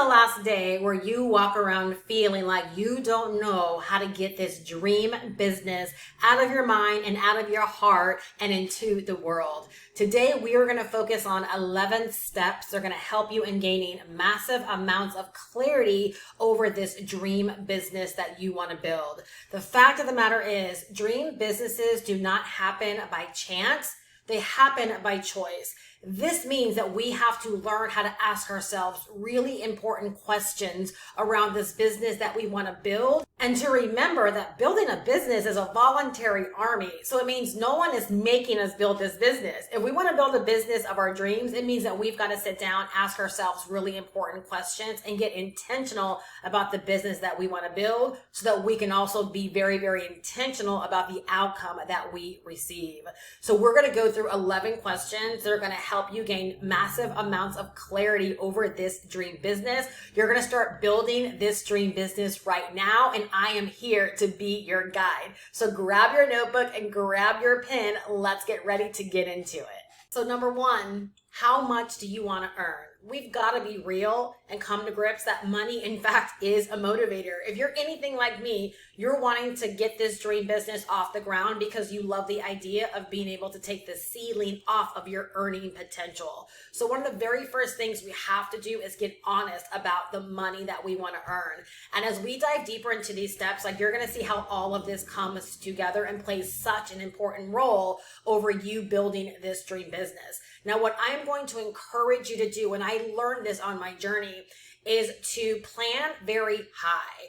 the last day where you walk around feeling like you don't know how to get this dream business out of your mind and out of your heart and into the world. Today, we are going to focus on 11 steps that are going to help you in gaining massive amounts of clarity over this dream business that you want to build. The fact of the matter is, dream businesses do not happen by chance. They happen by choice. This means that we have to learn how to ask ourselves really important questions around this business that we want to build, and to remember that building a business is a voluntary army. So it means no one is making us build this business. If we want to build a business of our dreams, it means that we've got to sit down, ask ourselves really important questions, and get intentional about the business that we want to build so that we can also be very, very intentional about the outcome that we receive. So we're going to go through 11 questions that are going to help you gain massive amounts of clarity over this dream business. You're going to start building this dream business right now, and I am here to be your guide. So grab your notebook and grab your pen. Let's get ready to get into it. So number one, how much do you want to earn? We've got to be real and come to grips that money, in fact, is a motivator. If you're anything like me, you're wanting to get this dream business off the ground because you love the idea of being able to take the ceiling off of your earning potential. So one of the very first things we have to do is get honest about the money that we want to earn. And as we dive deeper into these steps, you're going to see how all of this comes together and plays such an important role over you building this dream business. Now, what I'm going to encourage you to do, and I learned this on my journey, is to plan very high.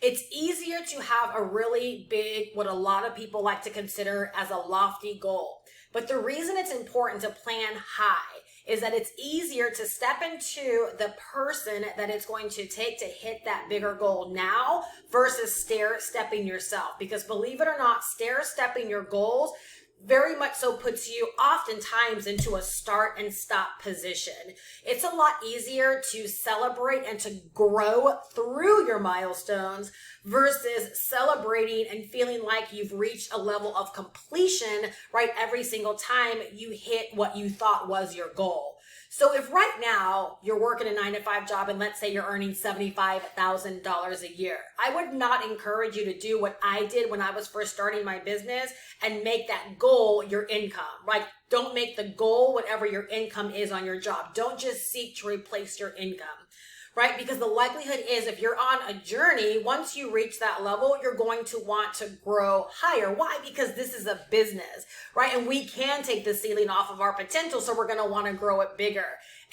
It's easier to have a really big, what a lot of people like to consider as a lofty goal. But the reason it's important to plan high is that it's easier to step into the person that it's going to take to hit that bigger goal now versus stair-stepping yourself. Because believe it or not, stair-stepping your goals very much so puts you oftentimes into a start and stop position. It's a lot easier to celebrate and to grow through your milestones versus celebrating and feeling like you've reached a level of completion, right, every single time you hit what you thought was your goal. So if right now you're working a 9-to-5 job and let's say you're earning $75,000 a year, I would not encourage you to do what I did when I was first starting my business and make that goal your income. Don't make the goal whatever your income is on your job. Don't just seek to replace your income. Right? Because the likelihood is if you're on a journey, once you reach that level, you're going to want to grow higher. Why? Because this is a business, right? And we can take the ceiling off of our potential, so we're going to want to grow it bigger.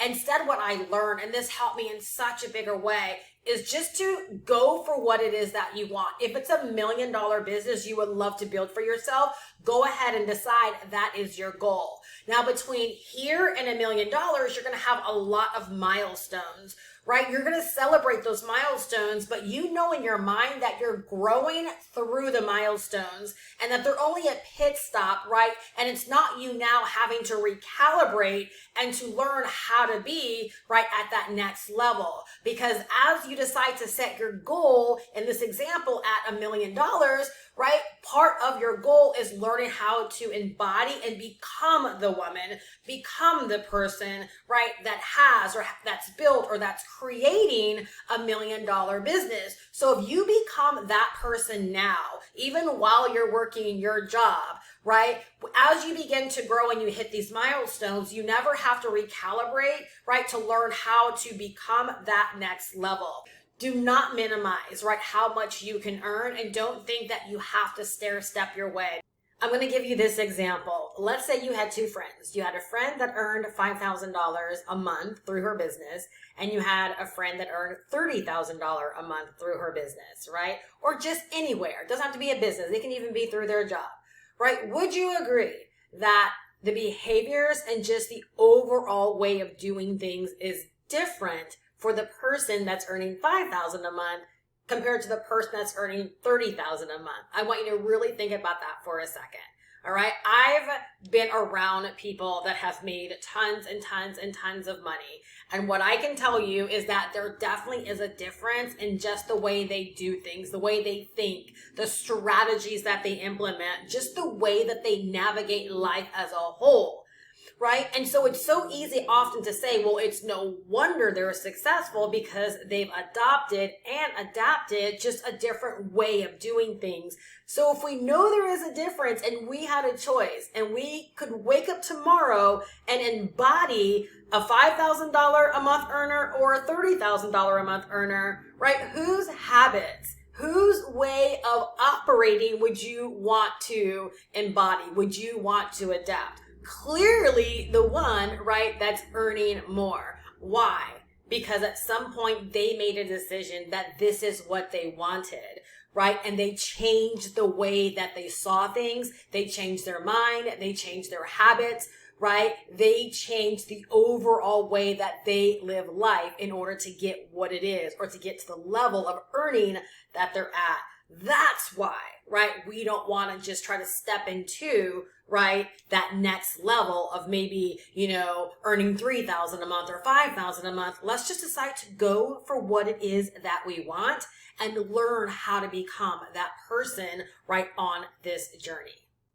Instead, what I learned, and this helped me in such a bigger way, is just to go for what it is that you want. If it's $1 million business you would love to build for yourself, go ahead and decide that is your goal. Now, between here and $1 million, you're going to have a lot of milestones, right? You're going to celebrate those milestones, but you know in your mind that you're growing through the milestones and that they're only a pit stop, right? And it's not you now having to recalibrate and to learn how to be right at that next level. Because as you decide to set your goal, in this example at $1 million, right? Part of your goal is learning how to embody and become the woman, become the person, right, that has or that's built or that's creating $1 million business. So if you become that person now, even while you're working your job, right, as you begin to grow and you hit these milestones, you never have to recalibrate, right, to learn how to become that next level. Do not minimize, right, how much you can earn, and don't think that you have to stair-step your way. I'm going to give you this example. Let's say you had two friends. You had a friend that earned $5,000 a month through her business, and you had a friend that earned $30,000 a month through her business, right? Or just anywhere. It doesn't have to be a business. It can even be through their job, right? Would you agree that the behaviors and just the overall way of doing things is different for the person that's earning $5,000 a month compared to the person that's earning $30,000 a month? I want you to really think about that for a second. All right. I've been around people that have made tons and tons and tons of money. And what I can tell you is that there definitely is a difference in just the way they do things, the way they think, the strategies that they implement, just the way that they navigate life as a whole. right? And so it's so easy often to say, well, it's no wonder they're successful because they've adopted and adapted just a different way of doing things. So if we know there is a difference and we had a choice and we could wake up tomorrow and embody a $5,000 a month earner or a $30,000 a month earner, right? Whose habits, whose way of operating would you want to embody? Would you want to adapt? Clearly the one, right, that's earning more. Why? Because at some point they made a decision that this is what they wanted, right? And they changed the way that they saw things. They changed their mind. They changed their habits, right? They changed the overall way that they live life in order to get what it is or to get to the level of earning that they're at. That's why, right, we don't want to just try to step into, right, that next level of maybe, earning $3,000 a month or $5,000 a month. Let's just decide to go for what it is that we want and learn how to become that person right on this journey.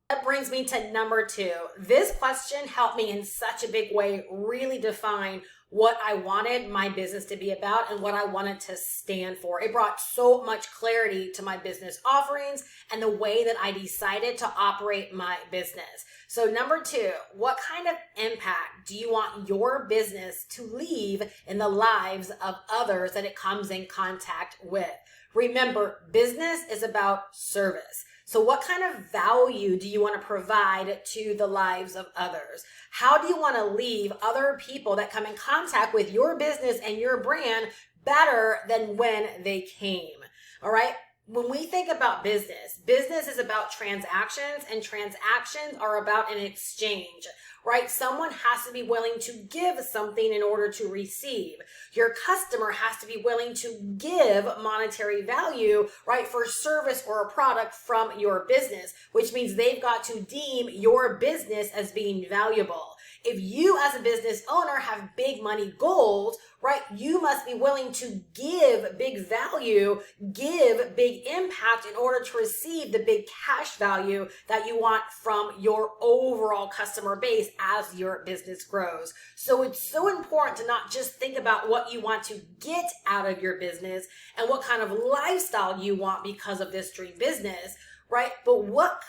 That brings me to number 2. This question helped me in such a big way really define what I wanted my business to be about and what I wanted to stand for. It brought so much clarity to my business offerings and the way that I decided to operate my business. So number 2, what kind of impact do you want your business to leave in the lives of others that it comes in contact with? Remember, business is about service. So what kind of value do you want to provide to the lives of others? How do you want to leave other people that come in contact with your business and your brand better than when they came? All right. When we think about business, business is about transactions, and transactions are about an exchange, right? Someone has to be willing to give something in order to receive. Your customer has to be willing to give monetary value, right, for service or a product from your business, which means they've got to deem your business as being valuable. If you as a business owner have big money goals, right, you must be willing to give big value, give big impact in order to receive the big cash value that you want from your overall customer base as your business grows. So it's so important to not just think about what you want to get out of your business and what kind of lifestyle you want because of this dream business, right? But what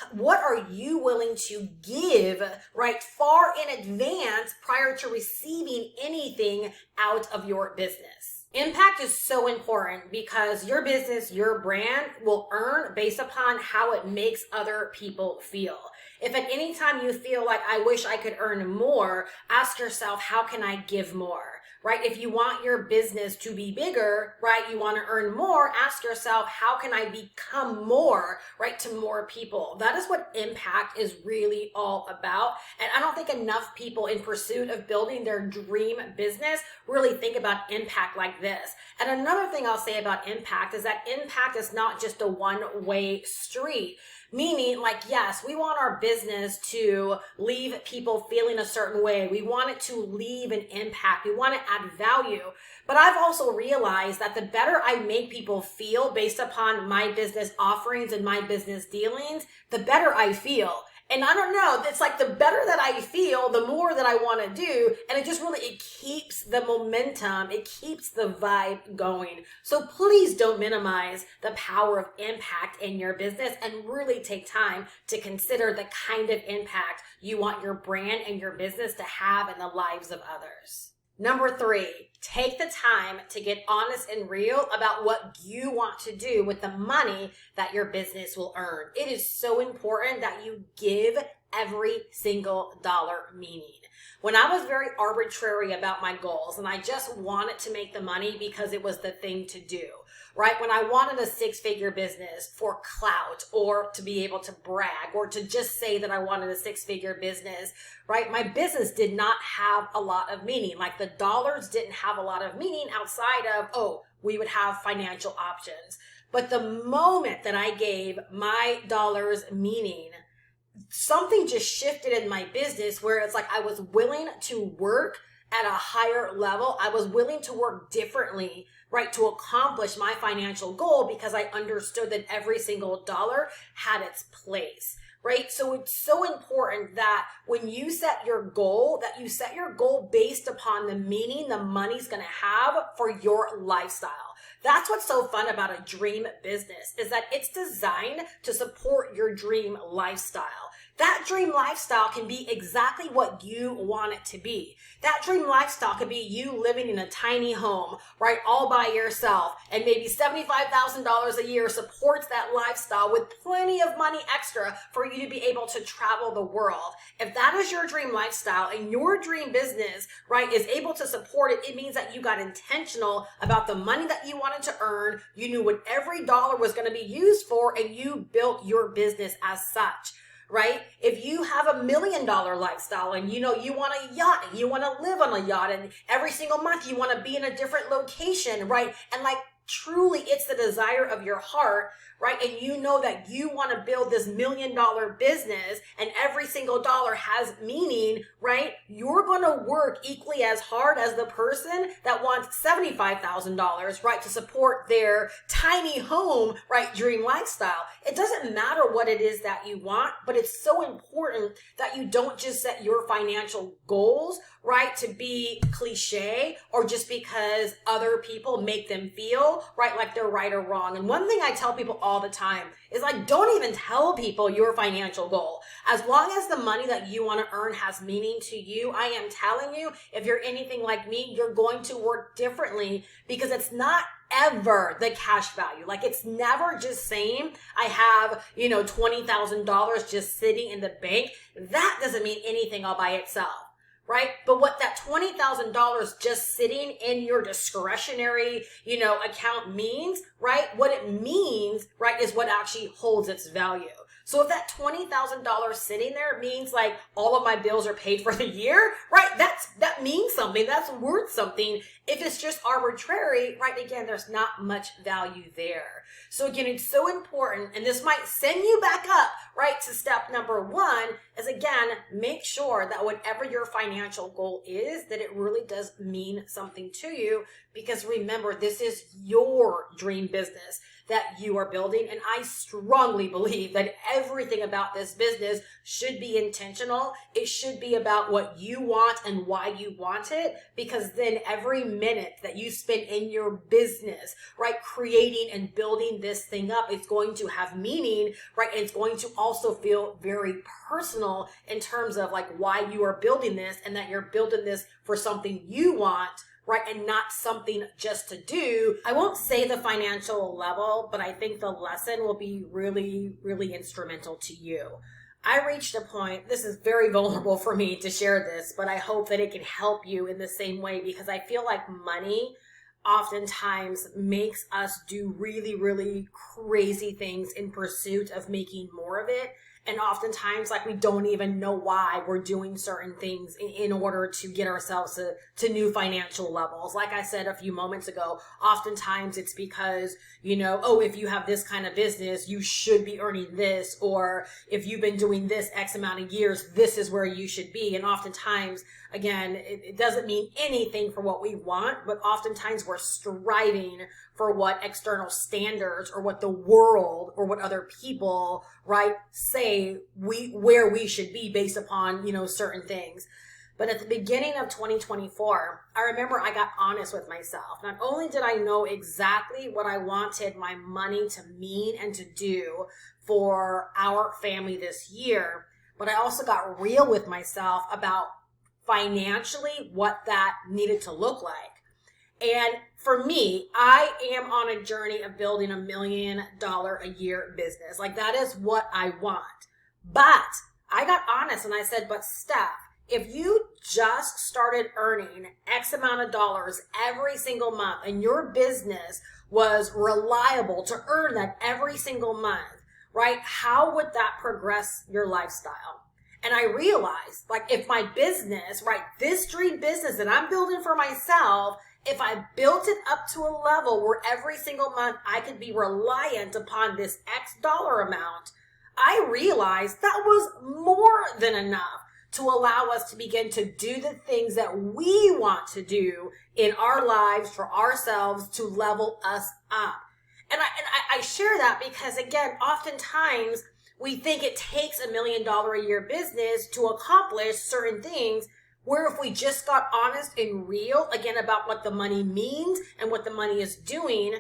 are you willing to give, right, far in advance prior to receiving anything out of your business? Impact is so important because your business, your brand will earn based upon how it makes other people feel. If at any time you feel like, I wish I could earn more, ask yourself, how can I give more? Right? If you want your business to be bigger, right, you want to earn more, ask yourself, how can I become more, right, to more people? That is what impact is really all about. And I don't think enough people in pursuit of building their dream business really think about impact like this. And another thing I'll say about impact is that impact is not just a one-way street. Meaning, like, yes, we want our business to leave people feeling a certain way. We want it to leave an impact. We want to add value. But I've also realized that the better I make people feel based upon my business offerings and my business dealings, the better I feel. And I don't know, it's like the better that I feel, the more that I want to do. And it keeps the momentum. It keeps the vibe going. So please don't minimize the power of impact in your business and really take time to consider the kind of impact you want your brand and your business to have in the lives of others. Number 3, take the time to get honest and real about what you want to do with the money that your business will earn. It is so important that you give every single dollar meaning. When I was very arbitrary about my goals and I just wanted to make the money because it was the thing to do, right? When I wanted a 6-figure business for clout or to be able to brag or to just say that I wanted a 6-figure business, right? My business did not have a lot of meaning. Like the dollars didn't have a lot of meaning outside of, we would have financial options. But the moment that I gave my dollars meaning, something just shifted in my business where it's like I was willing to work at a higher level. I was willing to work differently, right, to accomplish my financial goal because I understood that every single dollar had its place, right? So it's so important that when you set your goal, that you set your goal based upon the meaning the money's going to have for your lifestyle. That's what's so fun about a dream business, is that it's designed to support your dream lifestyle. That dream lifestyle can be exactly what you want it to be. That dream lifestyle could be you living in a tiny home, right, all by yourself, and maybe $75,000 a year supports that lifestyle with plenty of money extra for you to be able to travel the world. If that is your dream lifestyle and your dream business, right, is able to support it, it means that you got intentional about the money that you wanted to earn. You knew what every dollar was going to be used for, and you built your business as such. Right? If you have $1 million lifestyle and you want a yacht and you want to live on a yacht and every single month you want to be in a different location, right? And like truly it's the desire of your heart, right? And you know that you want to build this $1 million business and every single dollar has meaning, right? You're going to work equally as hard as the person that wants $75,000, right? To support their tiny home, right? Dream lifestyle. It doesn't matter what it is that you want, but it's so important that you don't just set your financial goals, right, to be cliche or just because other people make them feel, right, like they're right or wrong. And one thing I tell people all the time is like, don't even tell people your financial goal. As long as the money that you want to earn has meaning to you, I am telling you, if you're anything like me, you're going to work differently because it's not ever the cash value. Like it's never just saying I have, $20,000 just sitting in the bank. That doesn't mean anything all by itself. Right? But what that $20,000 just sitting in your discretionary, account means, right? What it means, right, is what actually holds its value. So if that $20,000 sitting there means like all of my bills are paid for the year, right? That means something. That's worth something. If it's just arbitrary, right? Again, there's not much value there. So again, it's so important, and this might send you back up, right, to step number one, is again, make sure that whatever your financial goal is, that it really does mean something to you, because remember, this is your dream business that you are building. And I strongly believe that everything about this business should be intentional. It should be about what you want and why you want it, because then every minute that you spend in your business, right, creating and building this thing up, it's going to have meaning, right? And it's going to also feel very personal in terms of like why you are building this, and that you're building this for something you want, right? And not something just to do. I won't say the financial level, but I think the lesson will be really, really instrumental to you. I reached a point, this is very vulnerable for me to share this, but I hope that it can help you in the same way, because I feel like money oftentimes makes us do really, really crazy things in pursuit of making more of it. And oftentimes, like, we don't even know why we're doing certain things in order to get ourselves to new financial levels. Like I said a few moments ago, oftentimes it's because, if you have this kind of business, you should be earning this, or if you've been doing this X amount of years, this is where you should be. And oftentimes, again, it doesn't mean anything for what we want, but oftentimes we're striving for what external standards or what the world or what other people, right, say where we should be based upon, certain things. But at the beginning of 2024, I remember I got honest with myself. Not only did I know exactly what I wanted my money to mean and to do for our family this year, but I also got real with myself about financially what that needed to look like. And for me, I am on a journey of building $1 million a year business. Like, that is what I want. But I got honest and I said, but Steph, if you just started earning X amount of dollars every single month and your business was reliable to earn that every single month, right? How would that progress your lifestyle? And I realized, like, if my business, right, this dream business that I'm building for myself, if I built it up to a level where every single month I could be reliant upon this X dollar amount, I realized that was more than enough to allow us to begin to do the things that we want to do in our lives for ourselves to level us up. And I share that because, again, oftentimes We think it takes $1 million a year business to accomplish certain things, where if we just got honest and real, again, about what the money means and what the money is doing,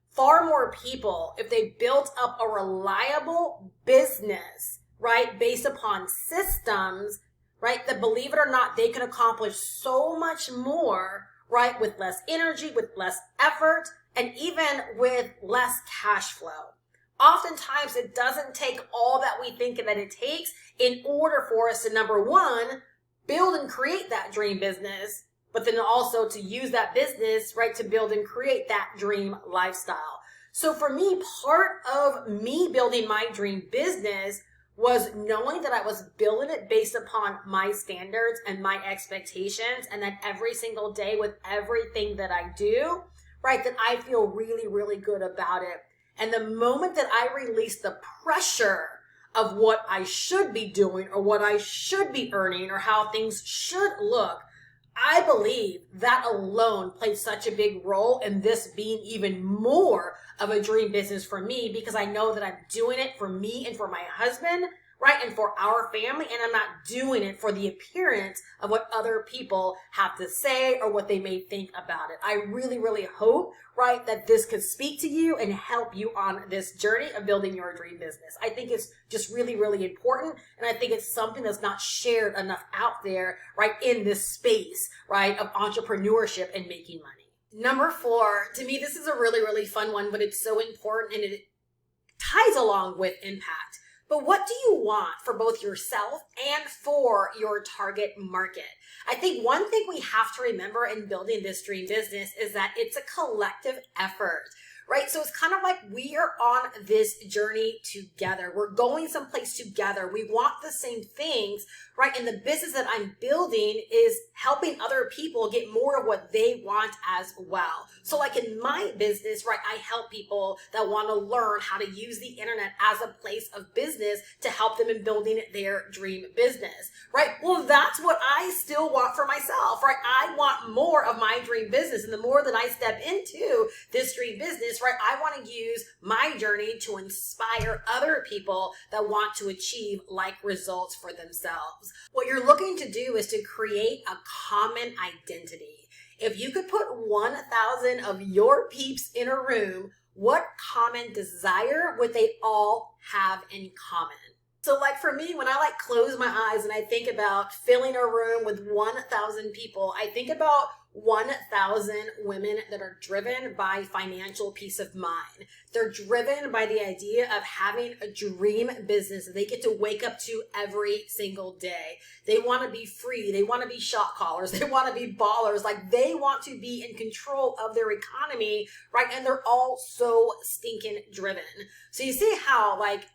far more people, if they built up a reliable business, right, based upon systems, right, that, believe it or not, they can accomplish so much more, right, with less energy, with less effort, and even with less cash flow. Oftentimes, it doesn't take all that we think that it takes in order for us to, number one, build and create that dream business, but then also to use that business, right, to build and create that dream lifestyle. So for me, part of me building my dream business was knowing that I was building it based upon my standards and my expectations, and that every single day with everything that I do, right, that I feel really, really good about it. And the moment that I release the pressure of what I should be doing or what I should be earning or how things should look, I believe that alone played such a big role in this being even more of a dream business for me, because I know that I'm doing it for me and for my husband, right, and for our family, and I'm not doing it for the appearance of what other people have to say or what they may think about it. I really, really hope, right, that this could speak to you and help you on this journey of building your dream business. I think it's just really, really important, and I think it's something that's not shared enough out there, right, in this space, right, of entrepreneurship and making money. Number 4, to me, this is a really, really fun one, but it's so important and it ties along with impact. But what do you want for both yourself and for your target market? I think one thing we have to remember in building this dream business is that it's a collective effort, right? So it's kind of like we are on this journey together. We're going someplace together. We want the same things, right? And the business that I'm building is helping other people get more of what they want as well. So like in my business, right, I help people that want to learn how to use the internet as a place of business to help them in building their dream business, right? Well, that's what I still want for myself, right? I want more of my dream business. And the more that I step into this dream business, right, I want to use my journey to inspire other people that want to achieve like results for themselves. What you're looking to do is to create a common identity. If you could put 1,000 of your peeps in a room, what common desire would they all have in common? So like for me, when I like close my eyes and I think about filling a room with 1,000 people, I think about 1,000 women that are driven by financial peace of mind. They're driven by the idea of having a dream business that they get to wake up to every single day. They want to be free. They want to be shot callers. They want to be ballers. Like they want to be in control of their economy, right? And they're all so stinking driven. So you see how like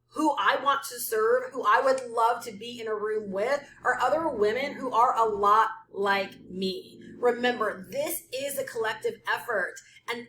who I want to serve, who I would love to be in a room with, are other women who are a lot like me. Remember, this is a collective effort. And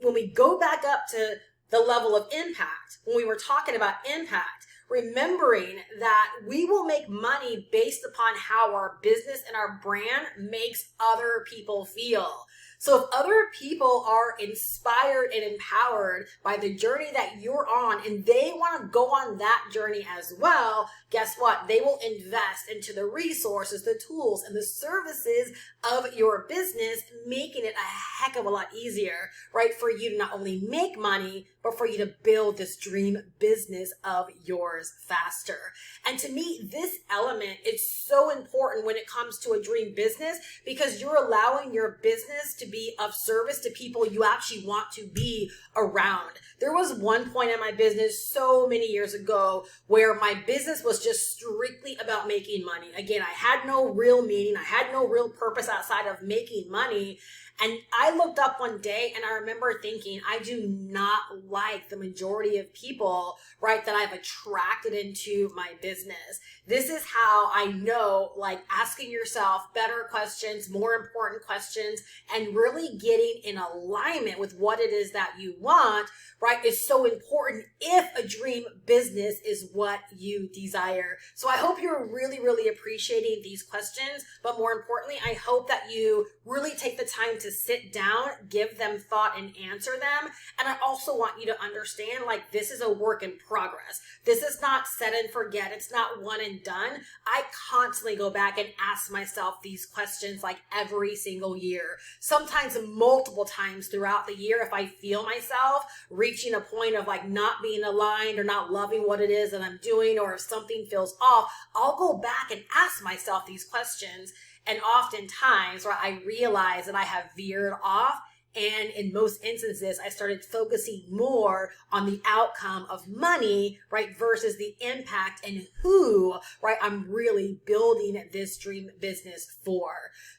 when we go back up to the level of impact, when we were talking about impact, remembering that we will make money based upon how our business and our brand makes other people feel. So if other people are inspired and empowered by the journey that you're on and they want to go on that journey as well, guess what? They will invest into the resources, the tools, and the services of your business, making it a heck of a lot easier, right? For you to not only make money, but for you to build this dream business of yours faster. And to me, this element is so important when it comes to a dream business, because you're allowing your business to be of service to people you actually want to be around. There was one point in my business so many years ago where my business was just strictly about making money. Again, I had no real meaning. I had no real purpose outside of making money. And I looked up one day and I remember thinking, I do not like the majority of people, right, that I've attracted into my business. This is how I know, like, asking yourself better questions, more important questions, and really getting in alignment with what it is that you want, right, is so important if a dream business is what you desire. So I hope you're really, really appreciating these questions, but more importantly, I hope that you really take the time to sit down, give them thought, and answer them. And I also want you to understand, like, this is a work in progress. This is not set and forget. It's not one and done. I constantly go back and ask myself these questions like every single year, sometimes multiple times throughout the year. If I feel myself reaching a point of like not being aligned or not loving what it is that I'm doing, or if something feels off, I'll go back and ask myself these questions. And oftentimes, right, I realize that I have veered off. And in most instances, I started focusing more on the outcome of money, right, versus the impact and who, right, I'm really building this dream business for.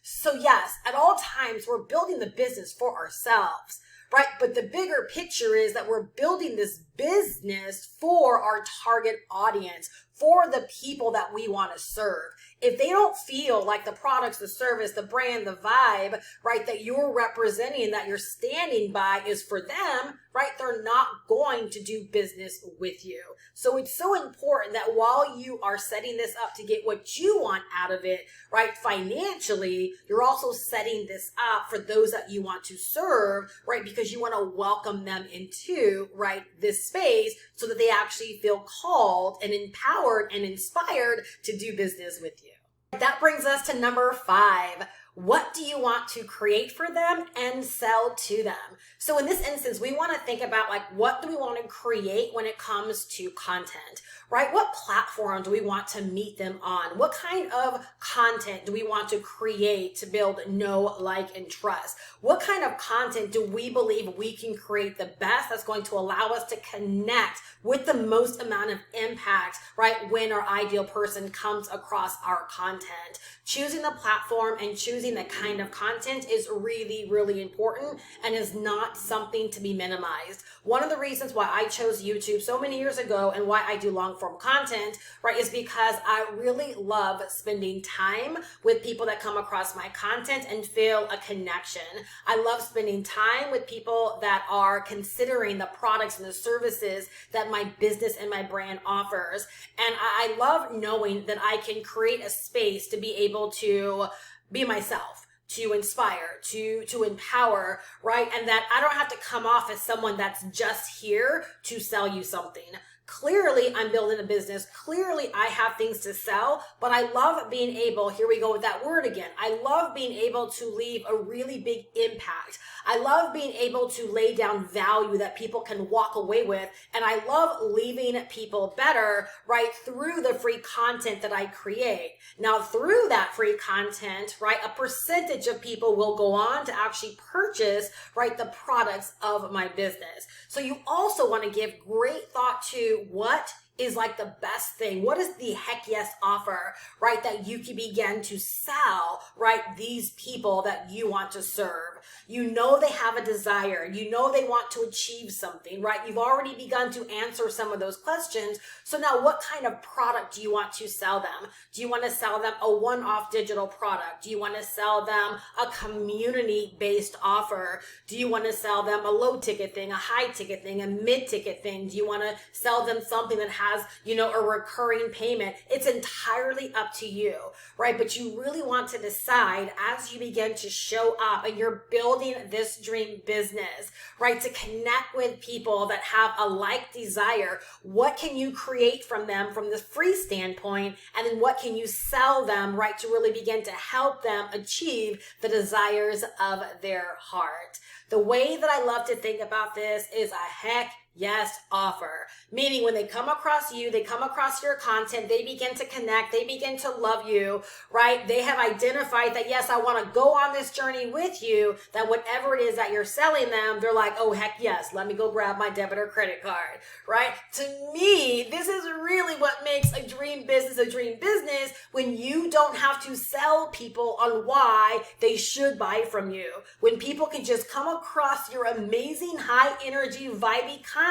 So yes, at all times, we're building the business for ourselves, right? But the bigger picture is that we're building this business for our target audience, for the people that we want to serve. If they don't feel like the products, the service, the brand, the vibe, right, that you're representing, that you're standing by is for them, right, they're not going to do business with you. So it's so important that while you are setting this up to get what you want out of it, right, financially, you're also setting this up for those that you want to serve, right, because you want to welcome them into, right, this space so that they actually feel called and empowered and inspired to do business with you. That brings us to number 5. What do you want to create for them and sell to them? So in this instance, we want to think about like, what do we want to create when it comes to content, right? What platform do we want to meet them on? What kind of content do we want to create to build know, like, and trust? What kind of content do we believe we can create the best that's going to allow us to connect with the most amount of impact, right, when our ideal person comes across our content? Choosing the platform and choosing the kind of content is really, really important and is not something to be minimized. One of the reasons why I chose YouTube so many years ago and why I do long form content, right, is because I really love spending time with people that come across my content and feel a connection. I love spending time with people that are considering the products and the services that my business and my brand offers. And I love knowing that I can create a space to be able to be myself, to inspire, to empower, right? And that I don't have to come off as someone that's just here to sell you something. Clearly, I'm building a business. Clearly, I have things to sell, but I love being able, here we go with that word again. I love being able to leave a really big impact. I love being able to lay down value that people can walk away with. And I love leaving people better, right, through the free content that I create. Now, through that free content, right, a percentage of people will go on to actually purchase, right, the products of my business. So you also want to give great thought to what is like the best thing. What is the heck yes offer, right, that you can begin to sell, right, these people that you want to serve. You know they have a desire. You know they want to achieve something, right? You've already begun to answer some of those questions. So now what kind of product do you want to sell them? Do you want to sell them a one-off digital product? Do you want to sell them a community-based offer? Do you want to sell them a low-ticket thing, a high-ticket thing, a mid-ticket thing? Do you want to sell them something that has, you know, a recurring payment? It's entirely up to you, right? But you really want to decide as you begin to show up and you're building this dream business, right, to connect with people that have a like desire. What can you create from them from the free standpoint? And then what can you sell them, right, to really begin to help them achieve the desires of their heart? The way that I love to think about this is a heck yes offer. Meaning when they come across you, they come across your content, they begin to connect, they begin to love you, right? They have identified that, yes, I want to go on this journey with you, that whatever it is that you're selling them, they're like, oh, heck yes, let me go grab my debit or credit card, right? To me, this is really what makes a dream business when you don't have to sell people on why they should buy from you. When people can just come across your amazing high energy, vibey content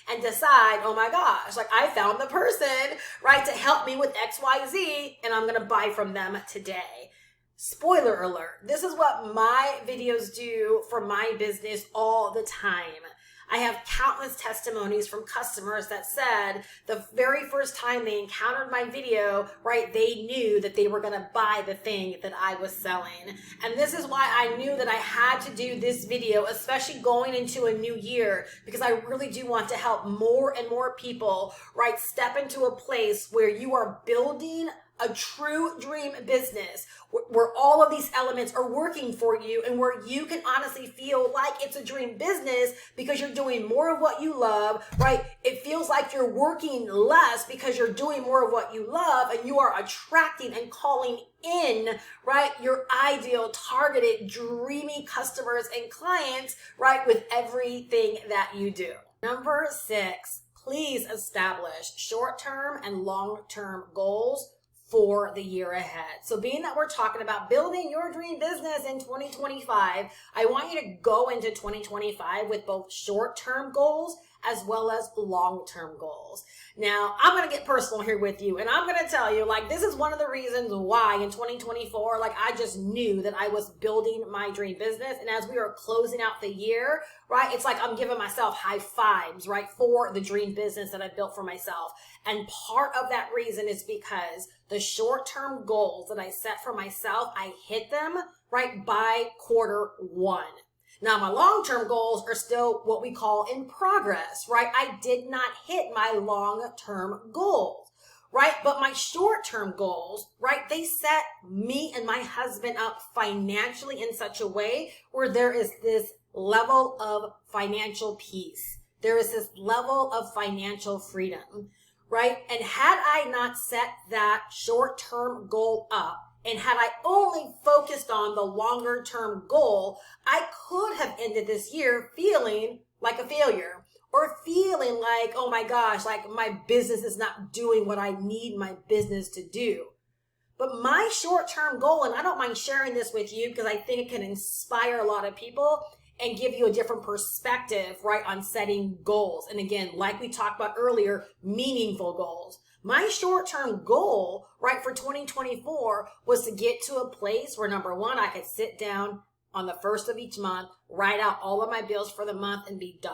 and decide, oh my gosh, like I found the person, right, to help me with XYZ and I'm going to buy from them today. Spoiler alert, this is what my videos do for my business all the time. I have countless testimonies from customers that said the very first time they encountered my video, right, they knew that they were going to buy the thing that I was selling. And this is why I knew that I had to do this video, especially going into a new year, because I really do want to help more and more people, right, step into a place where you are building a true dream business where all of these elements are working for you and where you can honestly feel like it's a dream business because you're doing more of what you love, right? It feels like you're working less because you're doing more of what you love, and you are attracting and calling in, right, your ideal targeted dreamy customers and clients, right, with everything that you do. Number 6, please establish short-term and long-term goals for the year ahead. So being that we're talking about building your dream business in 2025, I want you to go into 2025 with both short-term goals as well as long-term goals. Now, I'm going to get personal here with you, and I'm going to tell you, like, this is one of the reasons why in 2024, like, I just knew that I was building my dream business. And as we are closing out the year, right, it's like I'm giving myself high fives, right, for the dream business that I built for myself. And part of that reason is because the short-term goals that I set for myself, I hit them, right, by Q1. Now, my long-term goals are still what we call in progress, right? I did not hit my long-term goals, right? But my short-term goals, right, they set me and my husband up financially in such a way where there is this level of financial peace. There is this level of financial freedom, right? And had I not set that short-term goal up, and had I only focused on the longer term goal, I could have ended this year feeling like a failure, or feeling like, oh my gosh, like my business is not doing what I need my business to do. But my short-term goal, and I don't mind sharing this with you because I think it can inspire a lot of people and give you a different perspective, right, on setting goals. And again, like we talked about earlier, meaningful goals. My short-term goal, right, for 2024 was to get to a place where, number one, I could sit down on the first of each month, write out all of my bills for the month, and be done.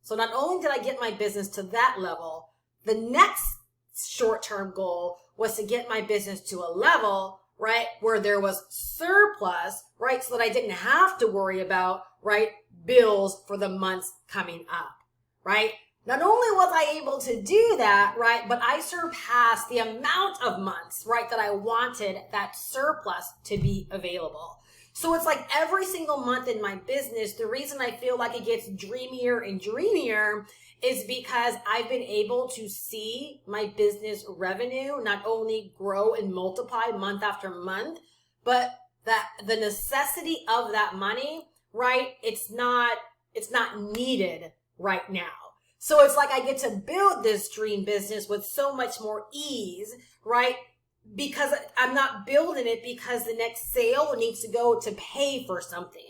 So not only did I get my business to that level, the next short-term goal was to get my business to a level, right, where there was surplus, right, so that I didn't have to worry about, right, bills for the months coming up, right? Not only was I able to do that, right, but I surpassed the amount of months, right, that I wanted that surplus to be available. So it's like every single month in my business, the reason I feel like it gets dreamier and dreamier is because I've been able to see my business revenue not only grow and multiply month after month, but that the necessity of that money, right, it's not needed right now. So it's like I get to build this dream business with so much more ease, right? Because I'm not building it because the next sale needs to go to pay for something.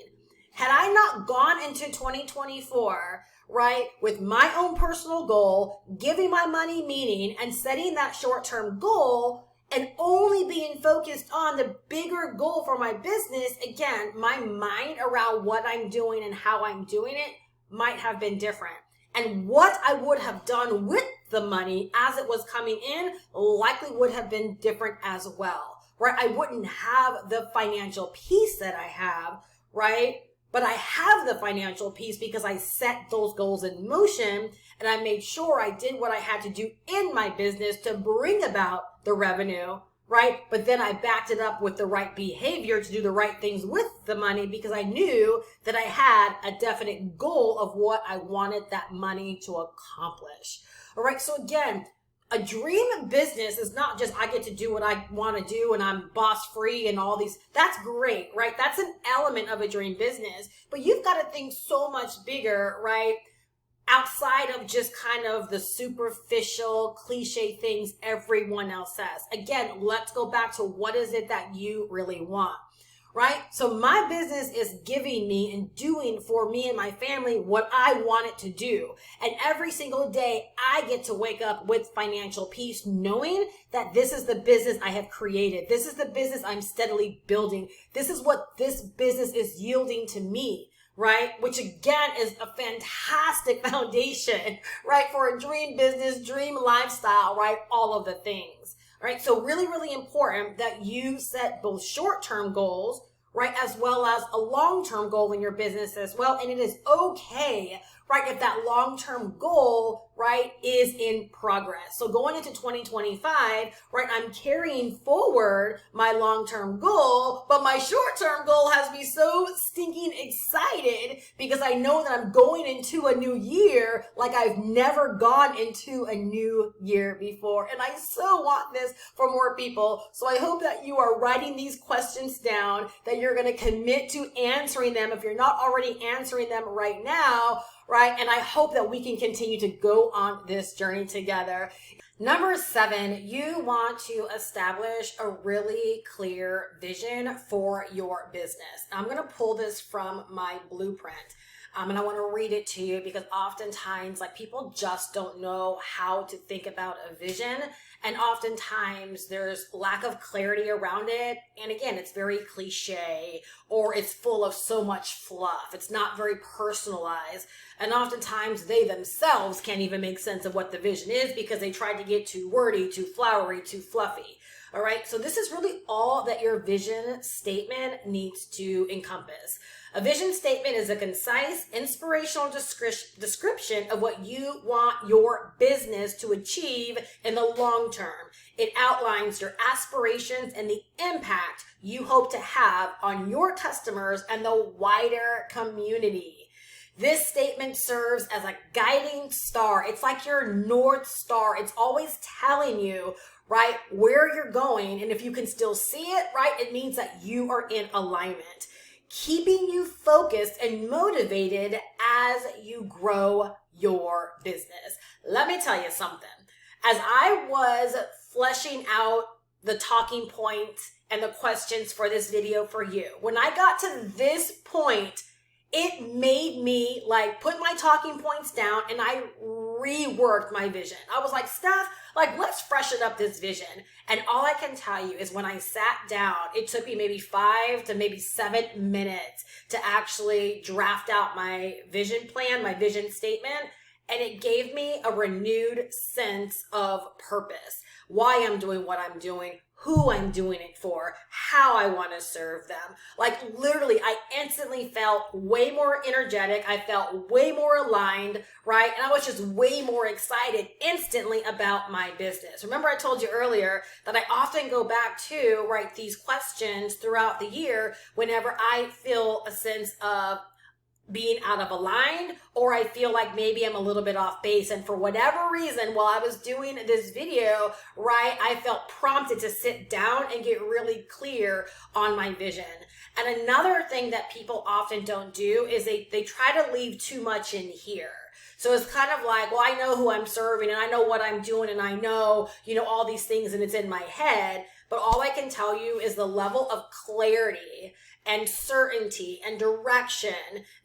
Had I not gone into 2024, right, with my own personal goal, giving my money meaning and setting that short-term goal and only being focused on the bigger goal for my business, again, my mind around what I'm doing and how I'm doing it might have been different. And what I would have done with the money as it was coming in likely would have been different as well, right? I wouldn't have the financial peace that I have, right? But I have the financial peace because I set those goals in motion and I made sure I did what I had to do in my business to bring about the revenue, right? But then I backed it up with the right behavior to do the right things with the money because I knew that I had a definite goal of what I wanted that money to accomplish. All right. So again, a dream business is not just I get to do what I want to do and I'm boss free and all these. That's great, right? That's an element of a dream business, but you've got to think so much bigger, right? Outside of just kind of the superficial cliche things everyone else says. Again, let's go back to what is it that you really want, right? So my business is giving me and doing for me and my family what I want it to do. And every single day I get to wake up with financial peace, knowing that this is the business I have created. This is the business I'm steadily building. This is what this business is yielding to me. right? Which again is a fantastic foundation, right? For a dream business, dream lifestyle, right? All of the things, right? So really, really important that you set both short-term goals, right? As well as a long-term goal in your business as well. And it is okay, right? If that long-term goal, right, is in progress. So going into 2025, right, I'm carrying forward my long-term goal, but my short-term goal has me so stinking excited because I know that I'm going into a new year like I've never gone into a new year before. And I so want this for more people. So I hope that you are writing these questions down, that you're going to commit to answering them if you're not already answering them right now, right? And I hope that we can continue to go on this journey together. Number 7, you want to establish a really clear vision for your business. I'm going to pull this from my blueprint. And I want to read it to you because oftentimes, like, people just don't know how to think about a vision. And oftentimes there's lack of clarity around it. And again, it's very cliche, or it's full of so much fluff. It's not very personalized. And oftentimes they themselves can't even make sense of what the vision is because they tried to get too wordy, too flowery, too fluffy. All right. So this is really all that your vision statement needs to encompass. A vision statement is a concise, inspirational description of what you want your business to achieve in the long term. It outlines your aspirations and the impact you hope to have on your customers and the wider community. This statement serves as a guiding star. It's like your North Star. It's always telling you, right, where you're going. And if you can still see it, right, it means that you are in alignment, keeping you focused and motivated as you grow your business. Let me tell you something. As I was fleshing out the talking points and the questions for this video for you, when I got to this point, it made me like put my talking points down and I reworked my vision. I was like, Steph, like, let's freshen up this vision. And all I can tell you is when I sat down, it took me maybe 5 to maybe 7 minutes to actually draft out my vision plan, my vision statement. And it gave me a renewed sense of purpose, why I'm doing what I'm doing, who I'm doing it for, how I want to serve them. Like, literally, I instantly felt way more energetic. I felt way more aligned, right? And I was just way more excited instantly about my business. Remember, I told you earlier that I often go back to, right, these questions throughout the year whenever I feel a sense of being out of aligned, or I feel like maybe I'm a little bit off base. And for whatever reason, while I was doing this video, right, I felt prompted to sit down and get really clear on my vision. And another thing that people often don't do is they try to leave too much in here. So it's kind of like, well, I know who I'm serving and I know what I'm doing and I know, all these things and it's in my head. But all I can tell you is the level of clarity and certainty and direction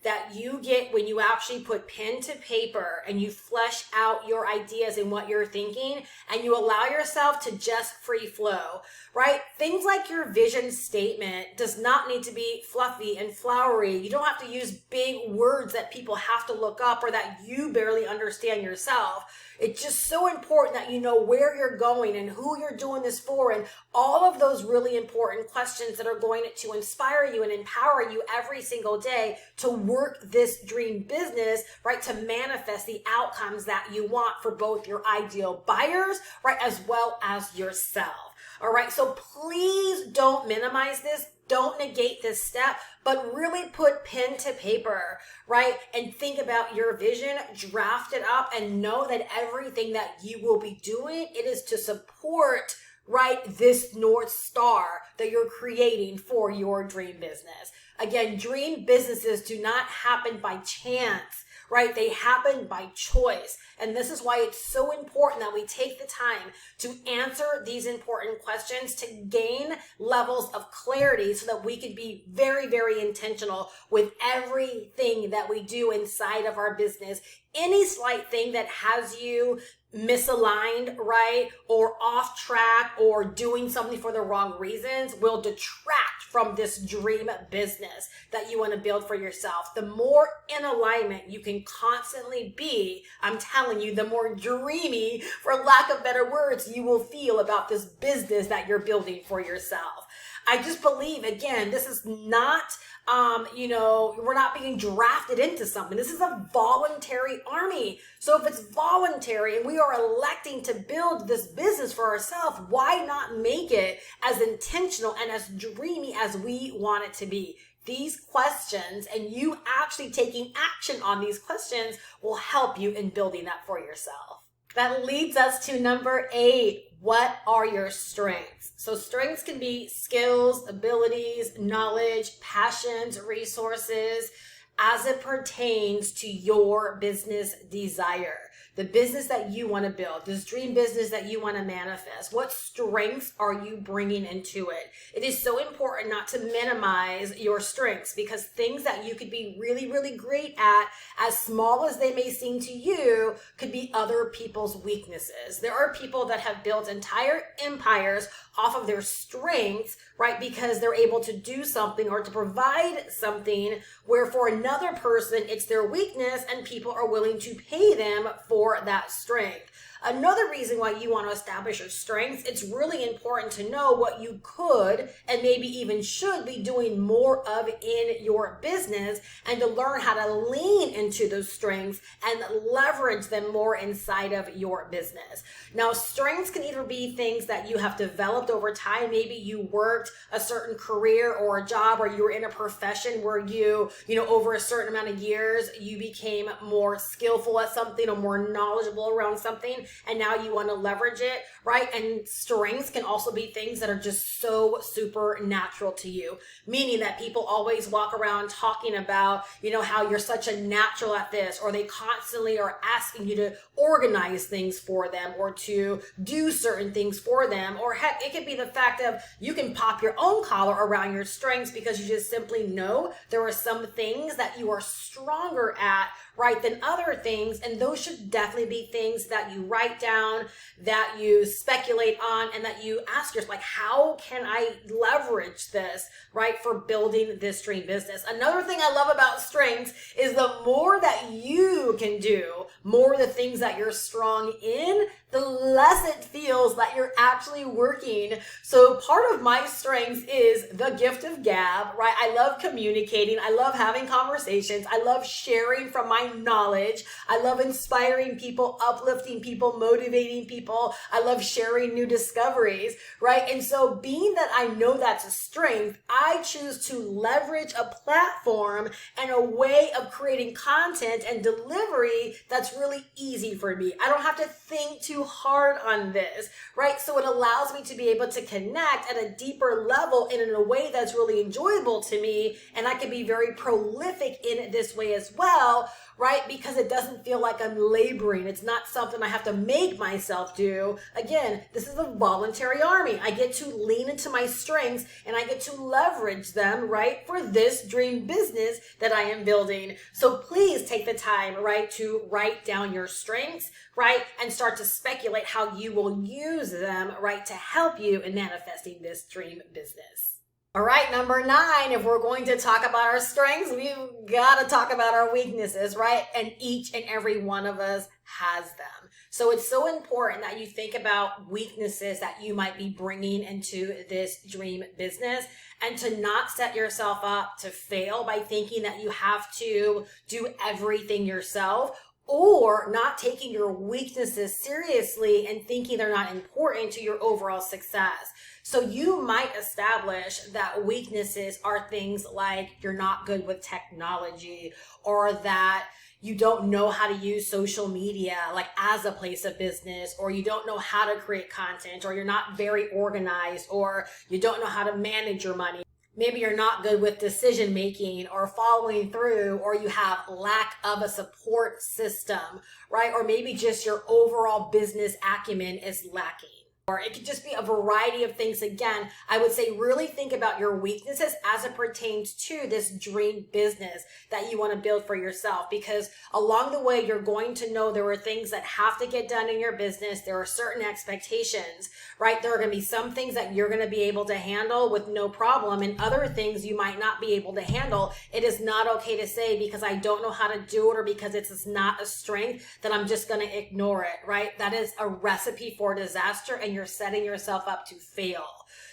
that you get when you actually put pen to paper and you flesh out your ideas and what you're thinking and you allow yourself to just free flow, right? Things like your vision statement does not need to be fluffy and flowery. You don't have to use big words that people have to look up or that you barely understand yourself. It's just so important that you know where you're going and who you're doing this for and all of those really important questions that are going to inspire you and empower you every single day to work this dream business, right? To manifest the outcomes that you want for both your ideal buyers, right? As well as yourself. All right. So please don't minimize this. Don't negate this step, but really put pen to paper, right? And think about your vision, draft it up, and know that everything that you will be doing, it is to support, right, this North Star that you're creating for your dream business. Again, dream businesses do not happen by chance, right? They happen by choice. And this is why it's so important that we take the time to answer these important questions to gain levels of clarity so that we can be very, very intentional with everything that we do inside of our business. Any slight thing that has you misaligned, right? Or off track or doing something for the wrong reasons will detract from this dream business that you want to build for yourself. The more in alignment you can constantly be, I'm telling you, the more dreamy, for lack of better words, you will feel about this business that you're building for yourself. I just believe, again, this is not, we're not being drafted into something. This is a voluntary army. So if it's voluntary and we are electing to build this business for ourselves, why not make it as intentional and as dreamy as we want it to be? These questions and you actually taking action on these questions will help you in building that for yourself. That leads us to number 8. What are your strengths? So strengths can be skills, abilities, knowledge, passions, resources, as it pertains to your business desire. The business that you want to build, this dream business that you want to manifest. What strengths are you bringing into it? It is so important not to minimize your strengths, because things that you could be really, really great at, as small as they may seem to you, could be other people's weaknesses. There are people that have built entire empires off of their strengths, right? Because they're able to do something or to provide something where for another person, it's their weakness and people are willing to pay them for that strength. Another reason why you want to establish your strengths, it's really important to know what you could and maybe even should be doing more of in your business, and to learn how to lean into those strengths and leverage them more inside of your business. Now, strengths can either be things that you have developed over time. Maybe you worked a certain career or a job, or you were in a profession where you over a certain amount of years, you became more skillful at something or more knowledgeable around something, and now you want to leverage it, right? And strengths can also be things that are just so supernatural to you, meaning that people always walk around talking about, how you're such a natural at this, or they constantly are asking you to organize things for them or to do certain things for them. Or heck, it could be the fact of you can pop your own collar around your strengths because you just simply know there are some things that you are stronger at, right, than other things. And those should definitely be things that you write down, that you speculate on, and that you ask yourself, like, how can I leverage this, right, for building this dream business? Another thing I love about strengths is the more that you can do, more the things that you're strong in, the less it feels that you're actually working. So part of my strengths is the gift of gab, right? I love communicating. I love having conversations. I love sharing from my knowledge. I love inspiring people, uplifting people, motivating people. I love sharing new discoveries, right? And so being that I know that's a strength, I choose to leverage a platform and a way of creating content and delivery that's really easy for me. I don't have to think too hard on this, right? So it allows me to be able to connect at a deeper level and in a way that's really enjoyable to me. And I can be very prolific in this way as well, right? Because it doesn't feel like I'm laboring. It's not something I have to make myself do. Again, this is a voluntary army. I get to lean into my strengths and I get to leverage them, right, for this dream business that I am building. So please take the time, right, to write down your strengths, right, and start to speculate how you will use them, right, to help you in manifesting this dream business. All right, number 9, if we're going to talk about our strengths, we've got to talk about our weaknesses, right? And each and every one of us has them. So it's so important that you think about weaknesses that you might be bringing into this dream business, and to not set yourself up to fail by thinking that you have to do everything yourself, or not taking your weaknesses seriously and thinking they're not important to your overall success. So you might establish that weaknesses are things like you're not good with technology, or that you don't know how to use social media like as a place of business, or you don't know how to create content, or you're not very organized, or you don't know how to manage your money. Maybe you're not good with decision making or following through, or you have lack of a support system, right? Or maybe just your overall business acumen is lacking. or it could just be a variety of things. Again, I would say really think about your weaknesses as it pertains to this dream business that you want to build for yourself, because along the way, you're going to know there are things that have to get done in your business. There are certain expectations, right? There are going to be some things that you're going to be able to handle with no problem, and other things you might not be able to handle. It is not okay to say, because I don't know how to do it or because it's not a strength, that I'm just going to ignore it, right? That is a recipe for disaster, and you're setting yourself up to fail.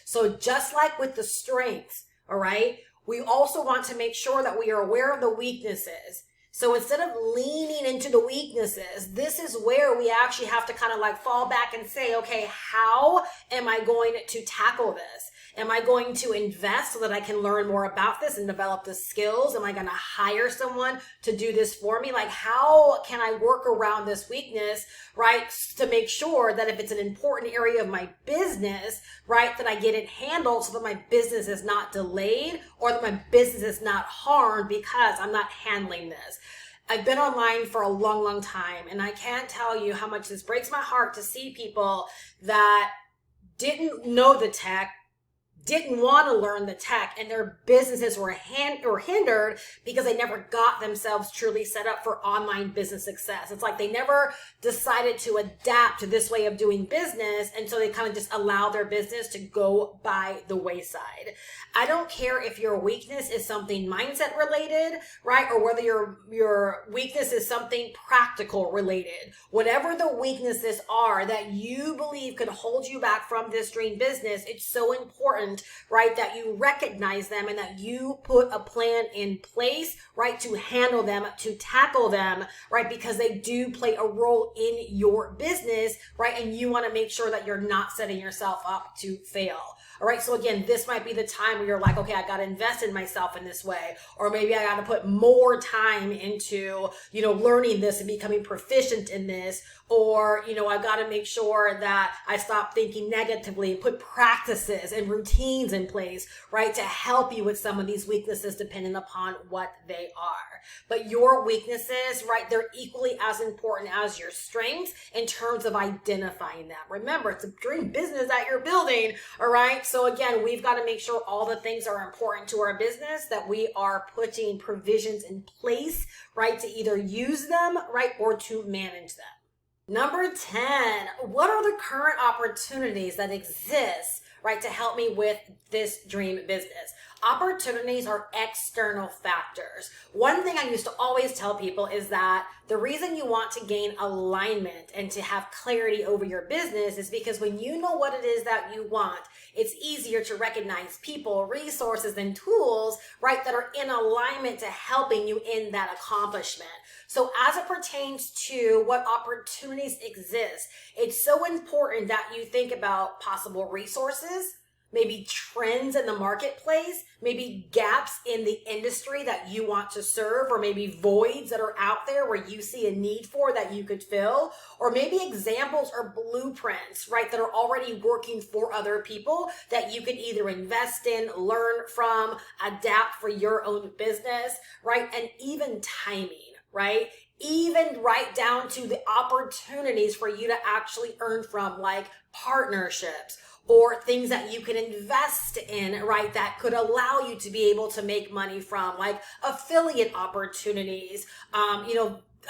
So just like with the strengths, all right, we also want to make sure that we are aware of the weaknesses. So instead of leaning into the weaknesses, this is where we actually have to kind of like fall back and say, okay, how am I going to tackle this? Am I going to invest so that I can learn more about this and develop the skills? Am I going to hire someone to do this for me? Like, how can I work around this weakness, right? To make sure that if it's an important area of my business, right, that I get it handled so that my business is not delayed or that my business is not harmed because I'm not handling this. I've been online for a long, long time, and I can't tell you how much this breaks my heart to see people that didn't know the tech, didn't want to learn the tech, and their businesses were hindered because they never got themselves truly set up for online business success. It's like they never decided to adapt to this way of doing business, and so they kind of just allow their business to go by the wayside. I don't care if your weakness is something mindset related, right? Or whether your weakness is something practical related. Whatever the weaknesses are that you believe could hold you back from this dream business, it's so important, right, that you recognize them and that you put a plan in place, right, to handle them, to tackle them, right, because they do play a role in your business, right, and you want to make sure that you're not setting yourself up to fail. All right. So again, this might be the time where you're like, okay, I got to invest in myself in this way, or maybe I got to put more time into, learning this and becoming proficient in this, or, I've got to make sure that I stop thinking negatively and put practices and routines in place, right, to help you with some of these weaknesses depending upon what they are. But your weaknesses, right, they're equally as important as your strengths in terms of identifying them. Remember, it's a dream business that you're building, all right? So again, we've got to make sure all the things are important to our business, that we are putting provisions in place, right, to either use them, right, or to manage them. Number 10, what are the current opportunities that exist, right, to help me with this dream business? Opportunities are external factors. One thing I used to always tell people is that the reason you want to gain alignment and to have clarity over your business is because when you know what it is that you want, it's easier to recognize people, resources, and tools, right, that are in alignment to helping you in that accomplishment. So as it pertains to what opportunities exist, it's so important that you think about possible resources, maybe trends in the marketplace, maybe gaps in the industry that you want to serve, or maybe voids that are out there where you see a need for that you could fill, or maybe examples or blueprints, right, that are already working for other people that you can either invest in, learn from, adapt for your own business, right, and even timing, right? Even right down to the opportunities for you to actually earn from, like partnerships, or things that you can invest in, right, that could allow you to be able to make money from, like affiliate opportunities,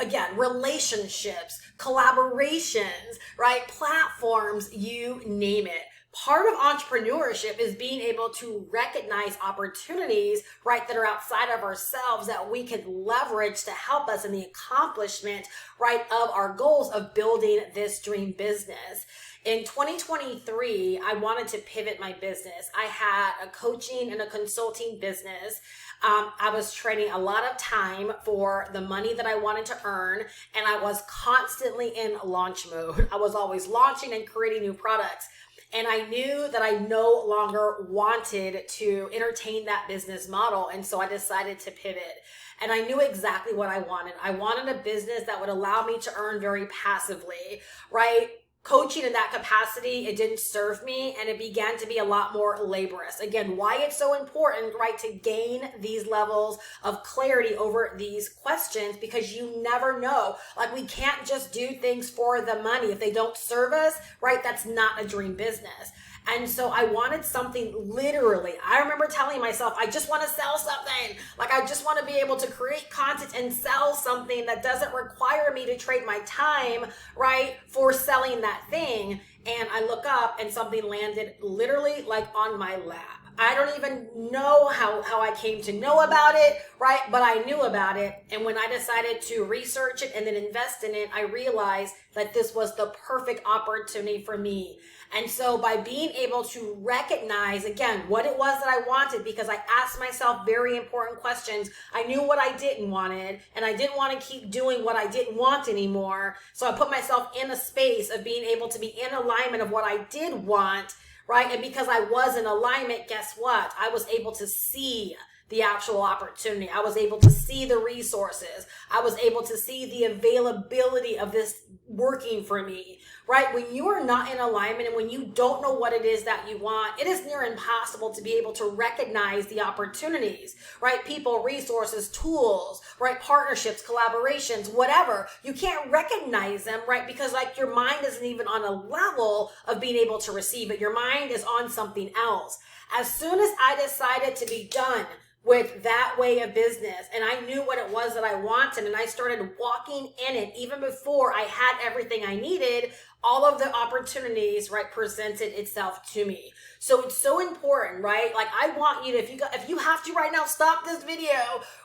again, relationships, collaborations, right, platforms, you name it. Part of entrepreneurship is being able to recognize opportunities, right, that are outside of ourselves that we could leverage to help us in the accomplishment, right, of our goals of building this dream business. In 2023, I wanted to pivot my business. I had a coaching and a consulting business. I was trading a lot of time for the money that I wanted to earn, and I was constantly in launch mode. I was always launching and creating new products. And I knew that I no longer wanted to entertain that business model. And so I decided to pivot. And I knew exactly what I wanted. I wanted a business that would allow me to earn very passively, right? coaching in that capacity, it didn't serve me, and it began to be a lot more laborious. Again, why it's so important, right, to gain these levels of clarity over these questions, because you never know. Like, we can't just do things for the money. If they don't serve us, right, that's not a dream business. And so I wanted something literally. I remember telling myself, I just want to sell something. Like, I just want to be able to create content and sell something that doesn't require me to trade my time, right, for selling that thing. And I look up and something landed literally like on my lap. I don't even know how I came to know about it, right? But I knew about it. And when I decided to research it and then invest in it, I realized that this was the perfect opportunity for me. And so by being able to recognize, again, what it was that I wanted, because I asked myself very important questions. I knew what I didn't wanted, and I didn't want to keep doing what I didn't want anymore. So I put myself in a space of being able to be in alignment of what I did want, right? And because I was in alignment, guess what? I was able to see the actual opportunity. I was able to see the resources. I was able to see the availability of this working for me, right? When you are not in alignment and when you don't know what it is that you want, it is near impossible to be able to recognize the opportunities, right? People, resources, tools, right? Partnerships, collaborations, whatever. You can't recognize them, right? Because like your mind isn't even on a level of being able to receive it. Your mind is on something else. As soon as I decided to be done with that way of business, and I knew what it was that I wanted, and I started walking in it even before I had everything I needed, all of the opportunities, right, presented itself to me. So it's so important, right? Like, I want you to, if you have to right now, stop this video,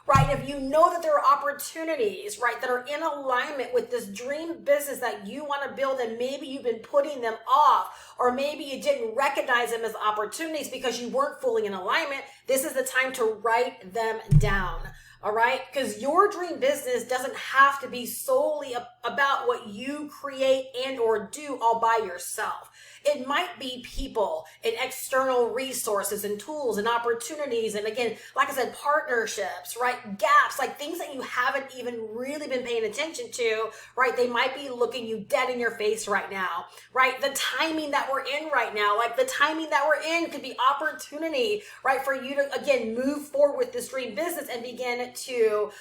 right? If you know that there are opportunities, right, that are in alignment with this dream business that you want to build, and maybe you've been putting them off, or maybe you didn't recognize them as opportunities because you weren't fully in alignment, this is the time to write them down. All right? Because your dream business doesn't have to be solely about what you create and or do all by yourself. It might be people and external resources and tools and opportunities. And again, like I said, partnerships, right? Gaps, like things that you haven't even really been paying attention to, right? They might be looking you dead in your face right now, right? The timing that we're in right now, like the timing that we're in could be opportunity, right? For you to, again, move forward with this dream business and begin to,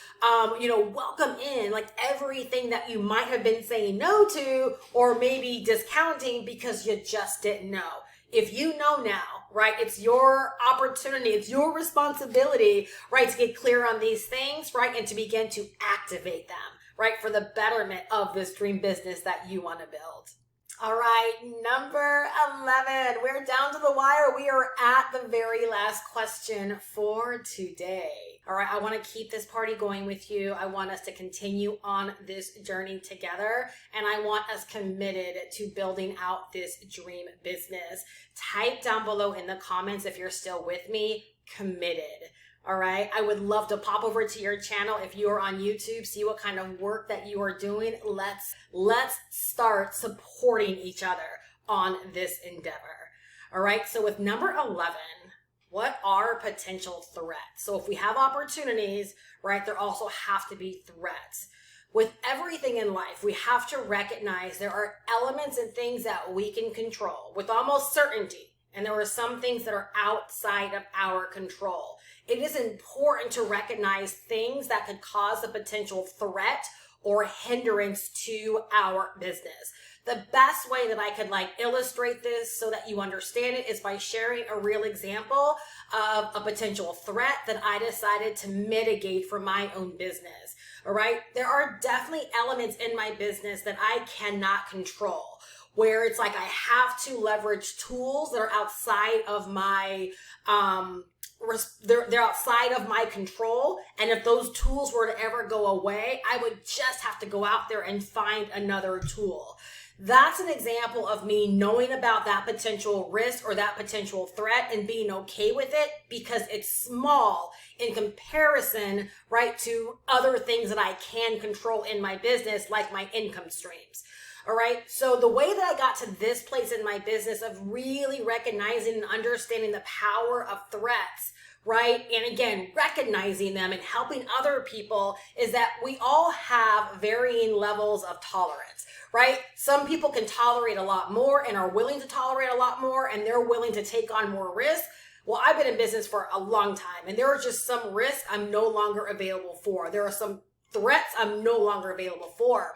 welcome in like everything that you might have been saying no to, or maybe discounting because you just didn't know. If you know now, right, it's your opportunity, it's your responsibility, right, to get clear on these things, right, and to begin to activate them, right, for the betterment of this dream business that you want to build. All right, number 11. We're down to the wire. We are at the very last question for today. All right, I want to keep this party going with you. I want us to continue on this journey together, and I want us committed to building out this dream business. Type down below in the comments if you're still with me, committed. All right. I would love to pop over to your channel if you are on YouTube, see what kind of work that you are doing. Let's start supporting each other on this endeavor. All right. So with number 11, what are potential threats? So if we have opportunities, right, there also have to be threats. With everything in life, we have to recognize there are elements and things that we can control with almost certainty. And there are some things that are outside of our control. It is important to recognize things that could cause a potential threat or hindrance to our business. The best way that I could illustrate this so that you understand it is by sharing a real example of a potential threat that I decided to mitigate for my own business. All right. There are definitely elements in my business that I cannot control, where it's like I have to leverage tools that are outside of my they're outside of my control. And if those tools were to ever go away, I would just have to go out there and find another tool. That's an example of me knowing about that potential risk or that potential threat and being okay with it because it's small in comparison, right, to other things that I can control in my business, like my income streams. All right. So the way that I got to this place in my business of really recognizing and understanding the power of threats, right? And again, recognizing them and helping other people is that we all have varying levels of tolerance, right? Some people can tolerate a lot more and are willing to tolerate a lot more, and they're willing to take on more risk. Well, I've been in business for a long time, and there are just some risks I'm no longer available for. There are some threats I'm no longer available for.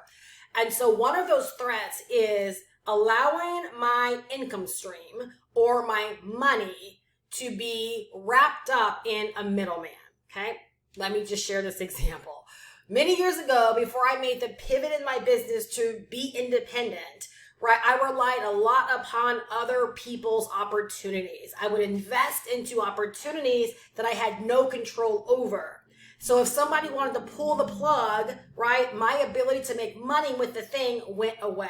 And so one of those threats is allowing my income stream or my money to be wrapped up in a middleman, okay? Let me just share this example. Many years ago, before I made the pivot in my business to be independent, right, I relied a lot upon other people's opportunities. I would invest into opportunities that I had no control over. So if somebody wanted to pull the plug, right, my ability to make money with the thing went away.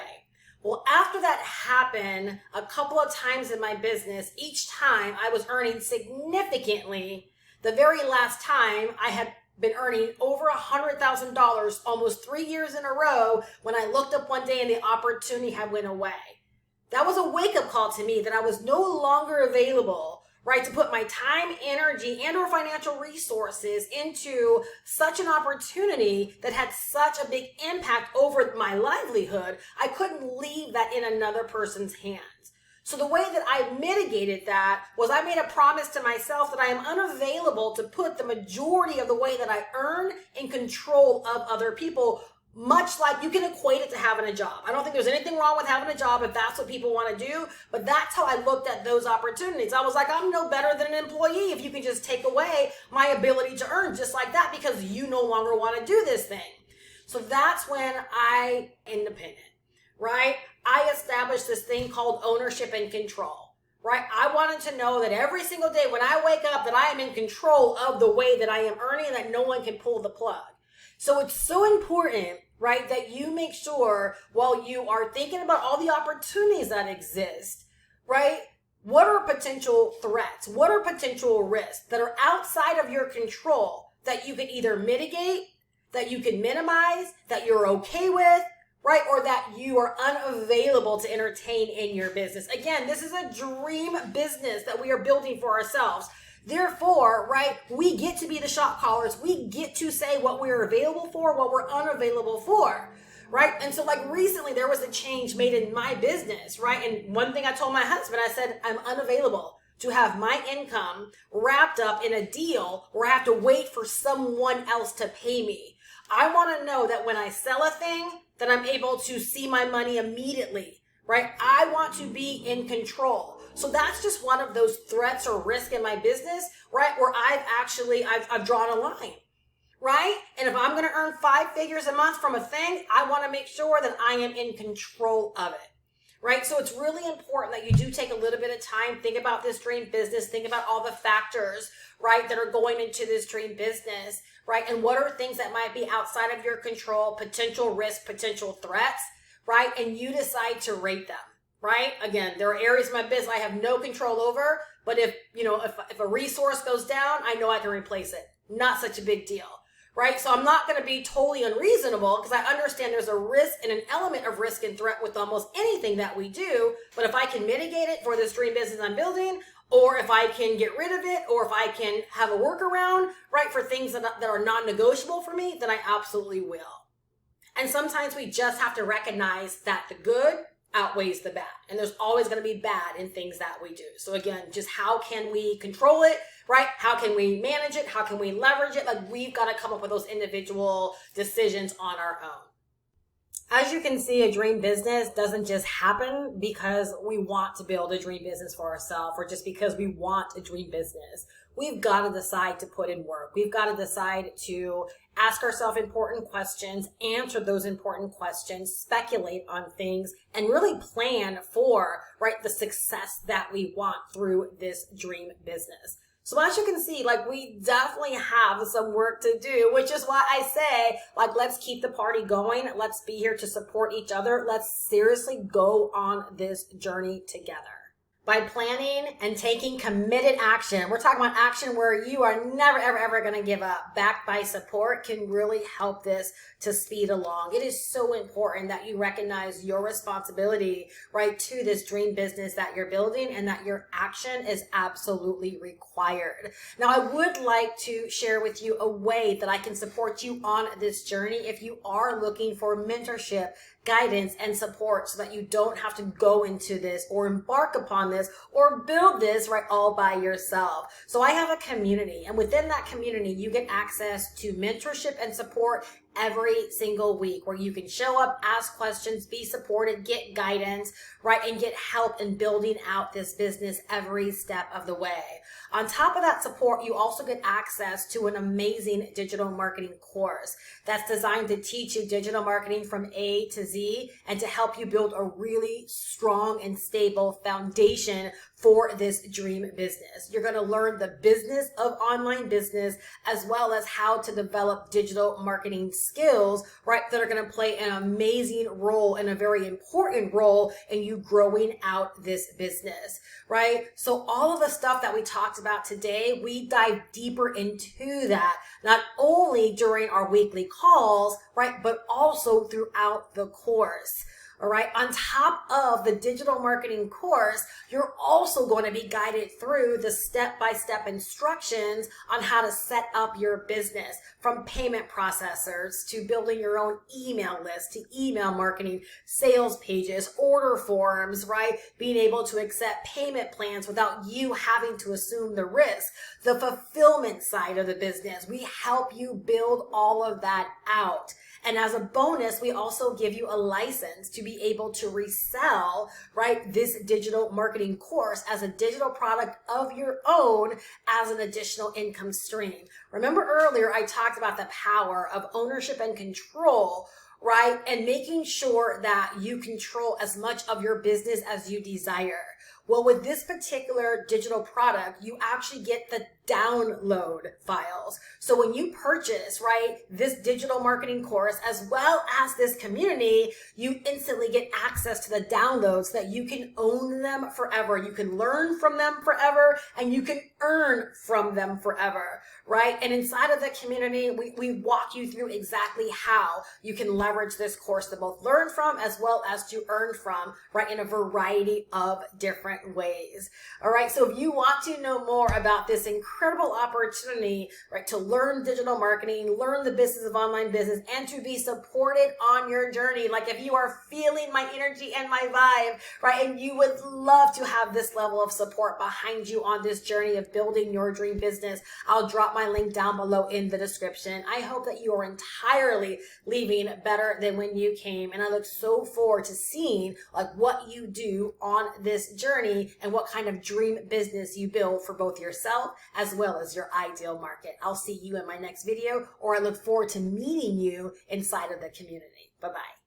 Well, after that happened a couple of times in my business, each time I was earning significantly. The very last time I had been earning over $100,000 almost 3 years in a row when I looked up one day and the opportunity had went away. That was a wake-up call to me that I was no longer available, right, to put my time, energy, and or financial resources into such an opportunity that had such a big impact over my livelihood. I couldn't leave that in another person's hands. So the way that I mitigated that was I made a promise to myself that I am unavailable to put the majority of the way that I earn in control of other people, much like you can equate it to having a job. I don't think there's anything wrong with having a job if that's what people want to do, but that's how I looked at those opportunities. I was like, I'm no better than an employee if you can just take away my ability to earn just like that because you no longer want to do this thing. So that's when I independent, right? I established this thing called ownership and control, right? I wanted to know that every single day when I wake up that I am in control of the way that I am earning and that no one can pull the plug. So it's so important, right, that you make sure while you are thinking about all the opportunities that exist, right, what are potential threats? What are potential risks that are outside of your control that you can either mitigate, that you can minimize, that you're okay with, right? Or that you are unavailable to entertain in your business. Again, this is a dream business that we are building for ourselves. Therefore, right, we get to be the shot callers. We get to say what we're available for, what we're unavailable for, right? And so like recently there was a change made in my business, right? And one thing I told my husband, I said, I'm unavailable to have my income wrapped up in a deal where I have to wait for someone else to pay me. I want to know that when I sell a thing, that I'm able to see my money immediately, right? I want to be in control. So that's just one of those threats or risk in my business, right? Where I've drawn a line, right? And if I'm going to earn 5 figures a month from a thing, I want to make sure that I am in control of it, right? So it's really important that you do take a little bit of time, think about this dream business, think about all the factors, right, that are going into this dream business, right? And what are things that might be outside of your control, potential risks, potential threats, right? And you decide to rate them, right? Again, there are areas of my business I have no control over, but if a resource goes down, I know I can replace it. Not such a big deal, right? So I'm not going to be totally unreasonable because I understand there's a risk and an element of risk and threat with almost anything that we do. But if I can mitigate it for this dream business I'm building, or if I can get rid of it, or if I can have a workaround, right, for things that are non-negotiable for me, then I absolutely will. And sometimes we just have to recognize that the good outweighs the bad. And there's always going to be bad in things that we do. So again, just how can we control it, right? How can we manage it? How can we leverage it? Like we've got to come up with those individual decisions on our own. As you can see, a dream business doesn't just happen because we want to build a dream business for ourselves or just because we want a dream business. We've got to decide to put in work. We've got to decide to ask ourselves important questions, answer those important questions, speculate on things, and really plan for, right, the success that we want through this dream business. So as you can see, like we definitely have some work to do, which is why I say, like, let's keep the party going. Let's be here to support each other. Let's seriously go on this journey together. by planning and taking committed action. We're talking about action where you are never, ever, ever going to give up. Backed by support can really help this to speed along. It is so important that you recognize your responsibility, right, to this dream business that you're building, and that your action is absolutely required. Now, I would like to share with you a way that I can support you on this journey if you are looking for mentorship, guidance, and support, so that you don't have to go into this or embark upon this or build this right all by yourself. So I have a community, and within that community you get access to mentorship and support every single week, where you can show up, ask questions, be supported, get guidance, right, and get help in building out this business every step of the way. On top of that support, you also get access to an amazing digital marketing course that's designed to teach you digital marketing from A to Z and to help you build a really strong and stable foundation for this dream business. You're going to learn the business of online business, as well as how to develop digital marketing skills, right, that are going to play an amazing role and a very important role in you growing out this business, right? So all of the stuff that we talked about today, we dive deeper into that, not only during our weekly calls, right, but also throughout the course. All right. On top of the digital marketing course, you're also going to be guided through the step-by-step instructions on how to set up your business, from payment processors to building your own email list to email marketing, sales pages, order forms, right? Being able to accept payment plans without you having to assume the risk. The fulfillment side of the business, we help you build all of that out. And as a bonus, we also give you a license to be able to resell, right, this digital marketing course as a digital product of your own as an additional income stream. Remember earlier, I talked about the power of ownership and control, right? And making sure that you control as much of your business as you desire. Well, with this particular digital product, you actually get the download files. So when you purchase, right, this digital marketing course, as well as this community, you instantly get access to the downloads so that you can own them forever. You can learn from them forever, and you can earn from them forever, right? And inside of the community, we walk you through exactly how you can leverage this course to both learn from as well as to earn from, right, in a variety of different ways. All right. So if you want to know more about this incredible opportunity, right, to learn digital marketing, learn the business of online business, and to be supported on your journey, like if you are feeling my energy and my vibe, right, and you would love to have this level of support behind you on this journey of building your dream business, I'll drop my link down below in the description. I hope that you are entirely leaving better than when you came, and I look so forward to seeing like what you do on this journey and what kind of dream business you build for both yourself as well as your ideal market. I'll see you in my next video, or I look forward to meeting you inside of the community. Bye-bye.